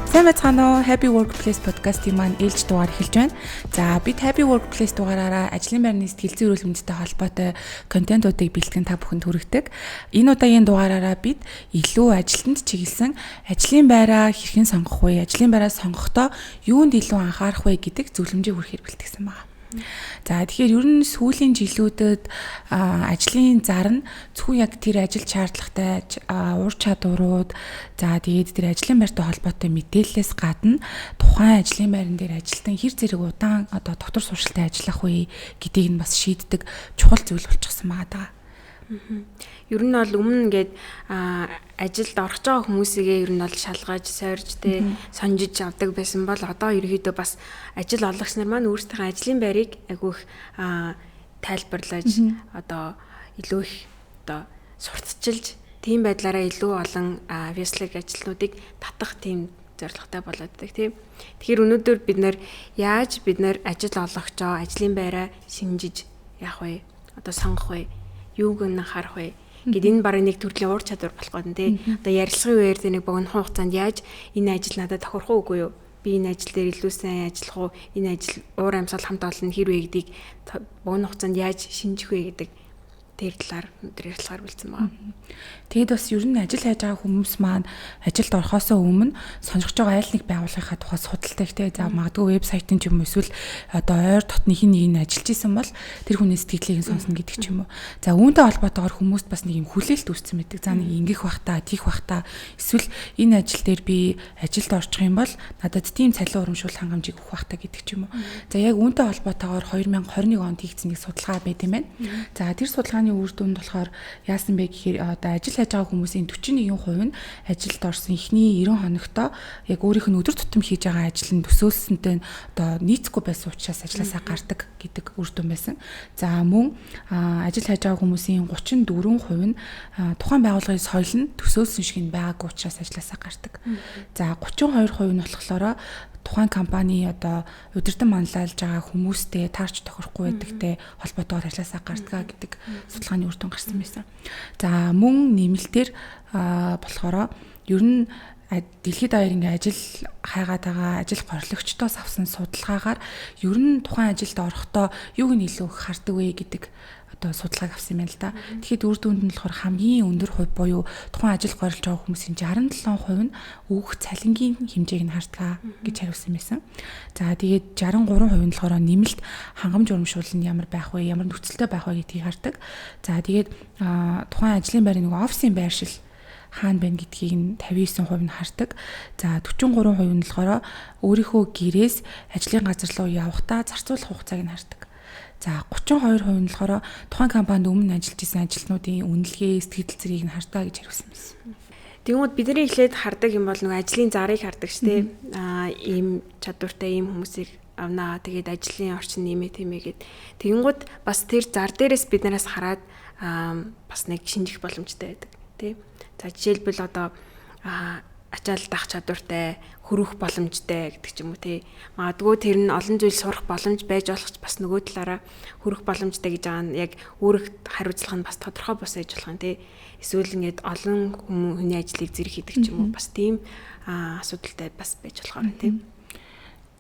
Сайн байцгаана уу? Happy Workplace podcast-ийн маань ээлж дугаар эхэлж байна. За бид Happy Workplace дугаараараа ажлын байрны сэтгэл зүйн эрүүл мэндэд холбоотой контентуудыг бэлтгэн та бүхэнд хүргэдэг. Энэ удаагийн дугаараараа бид илүү ажилтнанд чиглэсэн ажлын байраа хэрхэн сонгох вэ? Ажлын байраа сонгохдоо юунд илүү анхаарах вэ гэдэг зөвлөмжийг хүргэхээр бэлтгэсэн байна. За тэгэхээр ер нь сүүлийн жилүүдэд ажлын зар нь зөвхөн яг тэр ажил шаардлагатай ур чадварууд за тэгээд тэр ажлын байртай холбоотой мэдээлэлээс гадна тухайн ажлын байран дээр ажилтан хэр зэрэг удаан одоо доктор сургалтад ажиллах вэ гэдгийг нь бас шийддэг чухал зүйл болчихсон байгаа. Ер нь бол өмнө ингээд ажилд орох байгаа хүмүүсийгээ ер нь бол шалгаж, сойрж сонжиж авдаг байсан бол одоо ерөөдөө бас ажил олгогч нар маань өөрсдийнхөө ажлын байрыг айгүйх тайлбарлаж одоо илүү их одоо сурталчилж тийм байдлаараа илүү олон авьяаслаг ажилтнуудыг татах тийм зорилготой болоод байдаг тийм. Тэгэхээр өнөөдөр бид нар ажил олгогчоо ажлын байраа шинжиж яах вэ? Одоо сонгох вэ? Юуг нь харах вэ? Гэт энэ бараг нэг төрлийн ур чадвар болох гоо тий. Одоо ярилцлагын үеэр нэг богино хугацаанд яаж энэ ажил надад тохирох уугүй юу? Би энэ ажил дээр илүү сайн ажиллах уу? Энэ ажил уур амьсгал хамт олон хэр вэ гэдгийг богино хугацаанд яаж шинжих вэ гэдэг тэр талаар өнөөдөр ярилцахаар бэлдсэн байна. Тэгэд бас ер нь ажил хайж байгаа хүмүүс маань ажилд орохоос өмнө сонирхож байгаа айл нэг байгууллагынхаа тухай судалдаг те. За магадгүй вебсайтын ч юм уу эсвэл одоо ойр дотны хин нэг ажиллаж исэн бол тэр хүний сэтгэлийг сонсно гэдэг ч юм уу. За үүнтэй холбоотойгоор хүмүүст бас нэг юм хүлээлт үүссэн байдаг. За нэг ингэх бахта, тийх бахта эсвэл энэ ажил дээр би ажилд орчих юм бол надад тийм цалин урамшуул хангамжийг өгөх бахта гэдэг ч юм уу. За яг үүнтэй холбоотойгоор 2021 онд хийгдсэн нэг судалгаа байт юм байна. За тэр судалгааны үр дүнд болохоор яасан бэ гэхээр одоо ажил хайж байгаа хүмүүсийн 41% нь ажилд орсон эхний 90 хоногтоо яг өөрийнх нь өдөр тутам хийж байгаа ажил нь төсөөлсөнтэй одоо нийцэхгүй байсан учраас ажилласаа гардаг гэдэг үр дүн байсан. За мөн ажил хайж байгаа хүмүүсийн 34% нь тухайн байгууллагын соёл нь төсөөлсөн шиг нь байгаагүй учраас ажилласаа гардаг. За 32% нь болохоор тухайн компани одоо удирдан манлайлж байгаа хүмүүстэй таарч тохирохгүй байдагтай холбоотойгоор ажилласаа гардгаа гэдэг судалгааны үр дүн гарсан байсан. За мөн нэмэлтээр болохоор ер нь дэлхийд даяар ингээ ажил хайгаад байгаа ажил горлогчдоос авсан судалгаагаар ер нь тухайн ажилд орохдоо юуг нь илүү хардаг вэ гэдэг одоо судалгааг авсан юм байна л да. Тэгэхэд үр дүнд нь болохоор хамгийн өндөр хувь буюу тухайн ажил горлож байгаа хүмүүсийн 67% нь өгөх цалингийн хэмжээг нь хардгаа гэж хариулсан байсан. За тэгээд 63% нь болохоор нэмэлт хангамж урамшуул нь ямар байх вэ, ямар нөхцөлтэй байх вэ гэдгийг хардаг. За тэгээд тухайн ажлын байрны нэг офисын байршил хаана байна гэдгийг нь 59% нь хардаг. За 43% нь болохоор өөрийнхөө гэрээс ажлын газар руу явахдаа зарцуулах хугацааг нь хардаг. За 32% нь болохоор тухайн компанид өмнө ажиллаж исэн ажилтнуудын үнэлгээ, сэтгэл зэргийг нь хардаа гэж хариулсан байсан. Тэгмүүд бидний эхлээд хардаг юм бол нөгөө ажлын зарыг хардаг шүү дээ. Ийм чадвартай ийм хүмүүсийг авнаа. Тэгээд ажлын орчин нэмээ тиймээ гэд. Тэгэнгүүт бас тэр зар дээрээс биднээс хараад бас нэг шинжих боломжтой байдаг тий. За жишээлбэл одоо ачаал дах чадвартай, хөрөх боломжтой гэдэг ч юм уу тий. Магадгүй тэр нь олон зүйл сурах боломж байж болох ч бас нөгөө талаараа хөрөх боломжтой гэж байгаа нь яг өөрөг хариуцлах нь бас тодорхой бос ээж болох юм тий. Эсвэл ингээд олон хүний ажлыг зэрэг хийдэг ч юм уу бас тийм асуудалтай бас байж болохоор тий.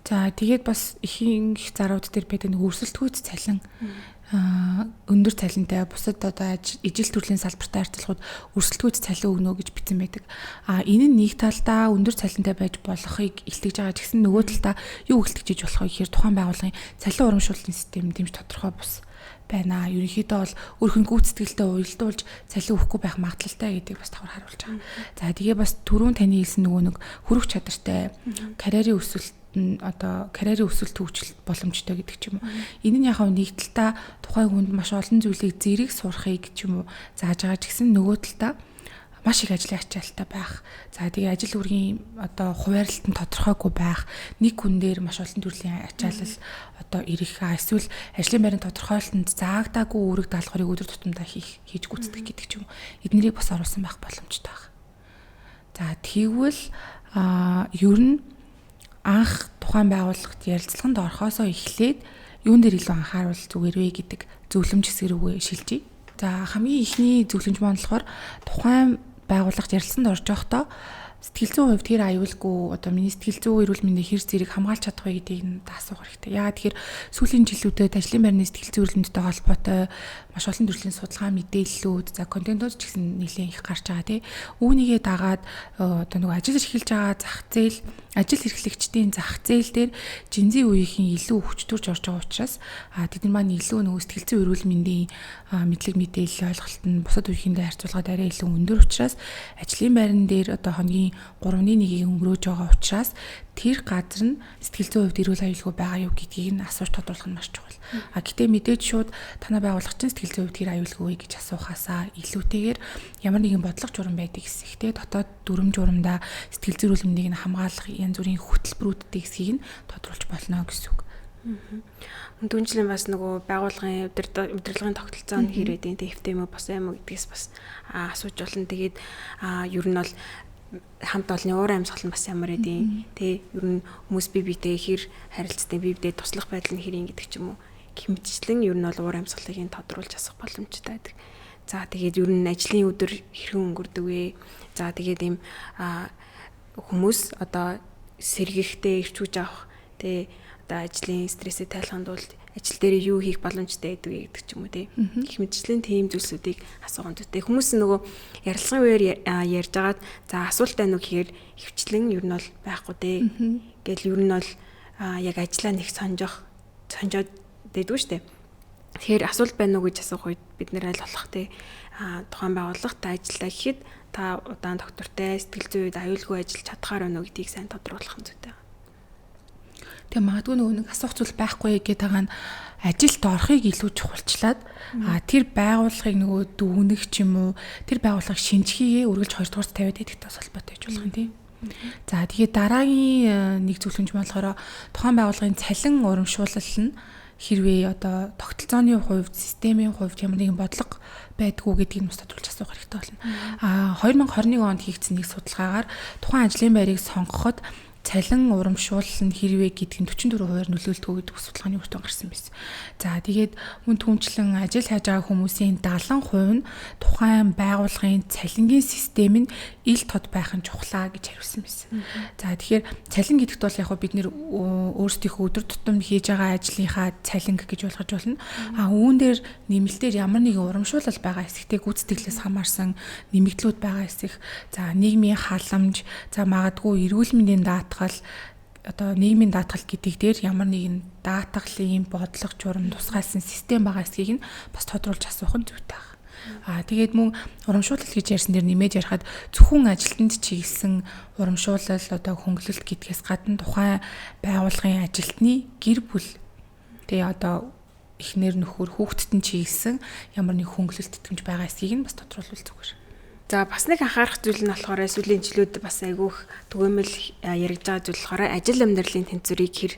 За тэгээд бас их зарууд дээр байдаг нэг өрсөлдөхүйц цалин өндөр цалинтай бусад одоо ижил төрлийн салбартай харьцуулахад өрсөлдөхүйц цалин өгнө гэж бичсэн байдаг. Энэ нь нэг талдаа өндөр цалинтай байж болохыг илтгэж байгаа ч гэсэн нөгөө талдаа юу илтгэж болох вэ гэхээр тухайн байгууллагын цалин урамшууллын систем дэмж тодорхой бус байна. Ерөнхийдөө бол өөрхөн гүйцэтгэлтэй уялдуулж цалин өгөхгүй байх магадлалтай гэдгийг бас давхар харуулж байгаа. За тэгээ бас түрүүн таны хэлсэн нөгөө нэг хөрөх чадвартай карьерийн өсөлт одоо карьерийн өсөлт хөгжил боломжтой гэдэг ч юм уу. Энэ нь яг нэг талдаа тухайн хүнд маш олон зүйлийг зэрэг сурахыг ч юм уу зааж байгаа ч гэсэн нөгөө талдаа маш их ажлын ачаалттай байх. За тэгээ ажил үргийн одоо хуваарлалт нь тодорхойгүй байх. Нэг хүн дээр маш олон төрлийн ачаалал одоо ирэх эсвэл ажлын байрны тодорхойлолтод заагтаагүй үүрэг даалгаврыг өдөр тутамдаа хийж гүйцэтгэх гэдэг ч юм уу. Эднэрийг бас оруулсан байх боломжтой байна. За тэгвэл ер нь анх тухайн байгууллагт ярилцлаганд орохоосоо эхлээд юун дээр илүү анхааруул зүгээр вэ гэдэг зөвлөмж хэсэг рүүгээ шилжиж. За хамгийн ихний зөвлөмж маань болохоор тухайн байгууллагт ярилцсанд орж явахдаа сэтгэл зүйн хувьд тэр аюулгүй одоо миний сэтгэл зүйн эрүүл мэндийн хэр зэрэг хамгаалж чадах вэ гэдгийг нь асуух хэрэгтэй. Яагаад тэгэхээр сүүлийн жилүүдэд ажлын байрны сэтгэл зүйн эрүүл мэндтэй холбоотой маш олон төрлийн судалгаа мэдээллүүд за контентууд ч гэсэн нэлээд их гарч байгаа тий. Үүнийгээ дагаад одоо нөгөө ажил эрхэлж байгаа зах зээл ажил эрхлэгчдийн зах зээл дээр жинзийн үеийнхэн илүү хүчтөрж орж байгаа учраас тэд нар маань илүү нөгөө сэтгэл зүйн эрүүл мэндийн мэдлэг мэдээлэл ойлголт нь бусад үеийнхэндээ харьцуулахад арай илүү өндөр учраас ажлын байран дээр одоо хоногийн 3-1-ийг өнгөрөөж байгаа учраас тэр газар нь сэтгэл зүйн хувьд эрүүл аюулгүй байгаа юу гэдгийг нь асууж тодруулах нь маш чухал. Гэтээ мэдээж шууд танай байгууллагын сэтгэл зүйн хувьд тэр аюулгүй гэж асуухаасаа илүүтэйгээр ямар нэгэн бодлого журам байдаг хэсэгтэй дотоод дүрм журамдаа сэтгэл зүйн эрүүл мэндийг нь хамгаалах янз бүрийн хөтөлбөрүүдтэй хэсгийг нь тодруулж болно гэсэн үг. Түнчлэн бас нөгөө байгууллагын удирдлагын тогтолцоо нь хэр байдیں۔ Тэвтэй юм уу бос юм уу гэдгээс бас асууж болно. Тэгээд ер нь бол хамт олонны уур амьсгал нь бас ямар байдیں۔ Тэ ер нь хүмүүс бие биетэй хэр харилцдаг, бие биедээ туслах байдал нь хэрэг гэдэг ч юм уу. Гэх мэтчлэн ер нь бол уур амьсгалыг нь тодруулж асах боломжтой байдаг. За тэгээд ер нь ажлын өдөр хэрхэн өнгөрдөг вэ? За тэгээд ийм хүмүүс одоо сэргээхтэй ирчүүж авах тэ одоо ажлын стрессээ тайлахын тулд ажил дээр юу хийх боломжтой байдаг вэ гэдэг ч юм уу тий. Гэх мэтчлэн тийм зүйлсүүдийг асуух үнэтэй. Хүмүүс нөгөө ярилцлагын үеэр ярьж агаад за асуулт байна уу гэхээр хөвчлэн ер нь бол байхгүй дээ. Гэтэл ер нь бол яг ажлаа нэг сонжоод дэдгүй штэ. Тэгэхээр асуулт байна уу гэж асуух үед бид нэр аль болох тий тухайн байгууллагт ажиллаа гэхэд та удаан доктортой сэтгэл зүйн үед аюулгүй ажиллаж чадхаар байна уу гэдгийг сайн тодруулах нь зүйтэй. Тэгээ магадгүй нөгөө нэг асуух зүйл байхгүй гэдэг байгаа нь ажилд орохыг илүү чухалчлаад тэр байгууллагыг нөгөө дүүнэх ч юм уу тэр байгууллагыг шинжихийгээ үргэлж 2 дугаарт тавиад идэх тас холбоотой байж болох юм тийм. За тэгээ дараагийн нэг зөвлөмж болохоор тухайн байгууллагын цалин урамшуулал нь хэрвээ одоо тогтолцооны хувьд, системийн хувьд ямар нэгэн бодлого байдгүй гэдгийг нь тодруулж асуух хэрэгтэй болно. 2021 онд хийгдсэн нэг судалгаагаар тухайн ажлын байрыг сонгоход цалин урамшуулал нь хэрвээ гэдг нь 44% нөлөөлдөг гэдэг судалгааны үр дүн гарсан байсан. За тэгээд мөн түнчлэн ажил хайж байгаа хүмүүсийн 70% нь тухайн байгууллагын цалингийн систем нь ил тод байх нь чухлаа гэж хариулсан байсан. За тэгэхээр цалин гэдэгт бол яг бид нэр өөрсдийнхөө өдөр тутам хийж байгаа ажлынхаа цалин гэж болгож болно. Үүн дээр нэмэлтээр ямар нэгэн урамшуулал байгаа хэсэгтэй гүйцэтгэлээс хамаарсан нэмэгдлүүд байгаа хэсэг. За нийгмийн халамж, за магадгүй эрүүл мэндийн даатгал одоо нийгмийн даатгал гэдэг дээр ямар нэгэн даатгалын бодлого журам тусгайлсан систем байгаа эсхийг нь бас тодруулж асуух нь зүйтэй байна. Тэгээд мөн урамшуулал гэж ярьсан дээр нэмээд ярихад зөвхөн ажилтнанд чиглэсэн урамшуулал одоо хөнгөлөлт гэдгээс гадна тухайн байгууллагын ажилтны гэр бүл тэгээ одоо эхнэр нөхөр хүүхдэд нь чиглэсэн ямар нэг хөнгөлөлт итгэмж байгаа эсхийг нь бас тодруулбал зүгээр. За бас нэг анхаарах зүйл нь болохоор сүүлийн жилүүд бас айгүйх түгээмэл яригдж байгаа зүйл болохоор ажил амьдралын тэнцвэрийг хэр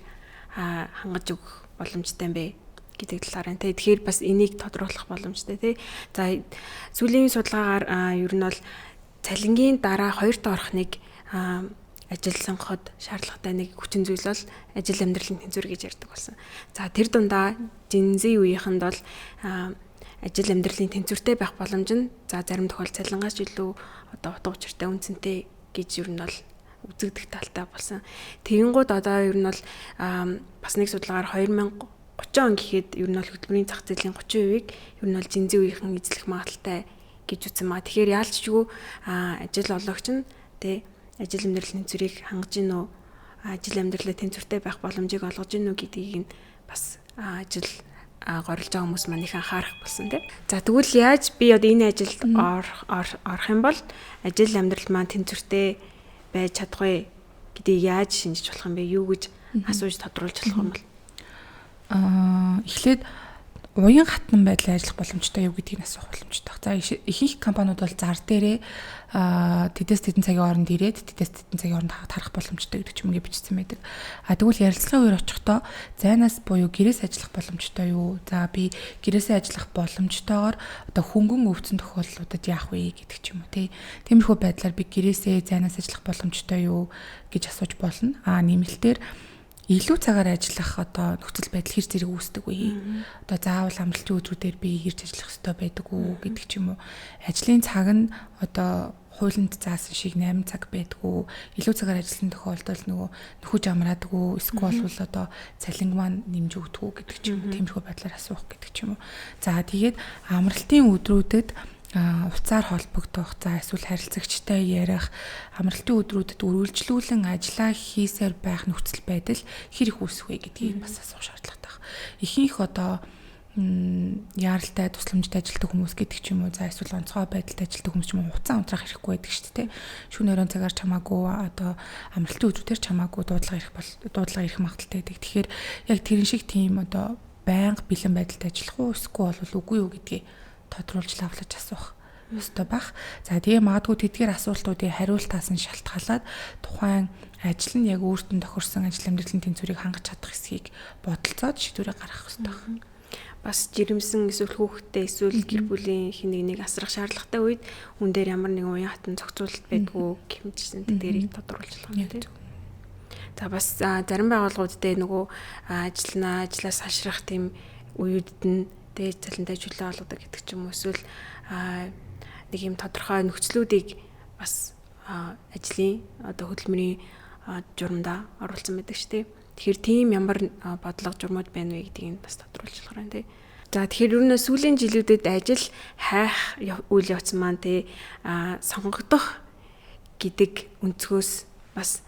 хангаж өгөх боломжтой юм бэ гэдэг талаар энэ. Тэгэхээр бас энийг тодруулах боломжтой тий. За сүүлийн судалгаагаар ер нь бол цалингийн дараа 2-т орох нэг ажил сонгоход шаардлагатай нэг хүчин зүйл бол ажил амьдралын тэнцвэр гэж ярьдаг болсон. За тэр дундаа Gen-Z үеийнхэнд бол ажил амьдралын тэнцвэртэй байх боломж нь за зарим тохиолдолд цалингаас илүү одоо утга учиртай үнцэнтэй гэж ер нь бол үзэгдэх талтай болсон. Тэгэнгүүт одоо ер нь бол бас нэг судалгаагаар 2030 он гэхэд ер нь бол хөтөлбөрийн зах зээлийн 30%-ийг ер нь бол Gen-Z үеийнхэн эзлэх магадaltaй гэж үзсэн маа. Тэгэхээр яалчгүй ажил олгогч нь тэ ажил амьдралын тэнцвэрийг хангаж гин үү, ажил амьдралын тэнцвэртэй байх боломжийг олгож гин үү гэдгийг нь бас ажил горилж байгаа хүмүүс маань их анхаарах болсон тийм. За тэгвэл яаж би одоо энэ ажилд орох юм бол ажил амьдрал маань тэнцвэртэй байж чадах вэ гэдгийг яаж шинжиж болох юм бэ? Юу гэж асууж тодруулж болох юм бол? Эхлээд уян хатан байдлаар ажиллах боломжтой юу гэдгийг асуух боломжтой. За ихэнх компаниуд бол зар дээрээ тэдэс тэдэн цагийн хооронд ирээд тэдэс тэдэн цагийн хооронд тарах боломжтой гэдэг ч юм ингээ бичсэн байдаг. Тэгвэл ярилцлагын үеэр очихдоо зайнаас буюу гэрээс ажиллах боломжтой юу? За би гэрээсээ ажиллах боломжтойгоор одоо хөнгөн өвцөн тохиолдлуудад яах вэ гэдэг ч юм уу тий. Тиймэрхүү байдлаар би гэрээсээ зайнаас ажиллах боломжтой юу гэж асууж болно. Нэмэлтээр илүү цагаар ажиллах одоо нөхцөл байдал хэр зэрэг үүсдэг вэ? Одоо заавал амралтын өдрүүдээр би ирж ажиллах хэрэгтэй байдаг уу гэдэг ч юм уу. Ажлын цаг нь одоо хуулинд заасан шиг 8 цаг байдгүй, илүү цагаар ажилласан тохиолдолд нөгөө нөхөж амраадгүй, эсвэл бол одоо цалинг маань нэмж өгдөггүй гэдэг ч юм уу, тиймэрхүү байдлаар асуух гэдэг ч юм уу. За тэгээд амралтын өдрүүдэд уцаар холбогдох, за эсвэл харилцагчтай ярих, амралтын өдрүүдэд үргэлжлүүлэн ажиллаа хийсээр байх нөхцөл байдал хэр их үүсэх вэ гэдгийг бас асуух шаардлагатай байна. Ихэнх одоо яаралтай тусламжид ажилладаг хүмүүс гэдэг ч юм уу, за эсвэл онцгой байдалд ажилладаг хүмүүс ч юм уу хуцаа унтраах хэрэггүй байдаг шүү дээ. Шөнө өрөөнд цагаар чамаагүй одоо амралтын өдрүүдээр чамаагүй дуудлага ирэх магадaltaй байдаг. Тэгэхээр яг тэрэн шиг тийм одоо байнга бэлэн байдалд ажиллах уу эсвэл бол үгүй юу гэдгийг тодруулж лавлаж асуух ёстой байх. За тэгээ магадгүй тэдгээр асуултуудын хариултаас нь шалтгаалаад тухайн ажил нь яг өөртөө тохирсон ажил амьдралын тэнцвэрийг хангаж чадах эсхийг бодолцоод шийдвэрээ гаргах ёстой байна. Бас жирэмсэн эсвэл хүүхэдтэй эсвэл гэр бүлийн хин нэг асрах шаардлагатай үед хүн дээр ямар нэгэн уян хатан зохицуулалт байдгүй гэмтсэн тэдгэрийг тодруулж байгаа юм. За бас зарим байгууллагуудтай нөгөө ажлаас хашрах тийм үеүдд нь дээд цалинтай чөлөө олгодог гэдэг ч юм уу, эсвэл нэг юм тодорхой нөхцлүүдийг бас ажлын одоо хөдөлмөрийн журамдаа оруулсан байдаг шүү дээ. Тэгэхээр тийм ямар бодлого журмууд байна вэ гэдгийг бас тодруулж болохоор байна тий. За тэгэхээр ер нь сүүлийн жилүүдэд ажил хайх үйл явц маань тий сонгогдох гэдэг өнцгөөс бас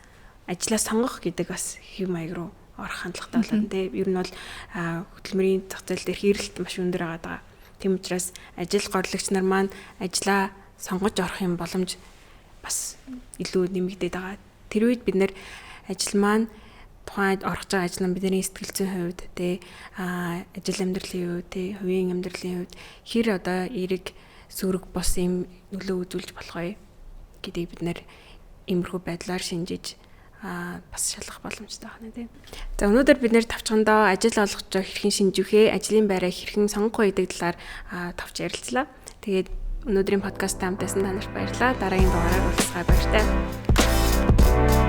ажлаа сонгох гэдэг бас хэв маяг руу орох хандлагатай болоод тий. Ер нь бол хөдөлмөрийн зах зээл дээр хэрэлт маш өндөр байгаа. Тийм учраас ажил горлогч нар маань ажлаа сонгож орох юм боломж бас илүү нэмэгдээд байгаа. Тэр үед бид нэр ажил маань тухайд орох байгаа ажил нь бидний сэтгэл зүйн хувьд тий ажил амьдралын хувьд тий хувийн амьдралын хувьд хэр одоо эерэг сөрөг бос юм нөлөө үзүүлж болох вэ гэдгийг бид нэр иймэрхүү байдлаар шинжиж бас шалгах боломжтой байна тий. За өнөөдөр бид нэр тавчхандаа ажил олгож байгаа хэрхэн шинжүүхээ, ажлын байраа хэрхэн сонгох вэ гэдэг талаар товч ярилцлаа. Тэгээд өнөөдрийн подкаст хамтдасан та нарт баярлалаа. Дараагийн дугаараар уулзъя баяртай.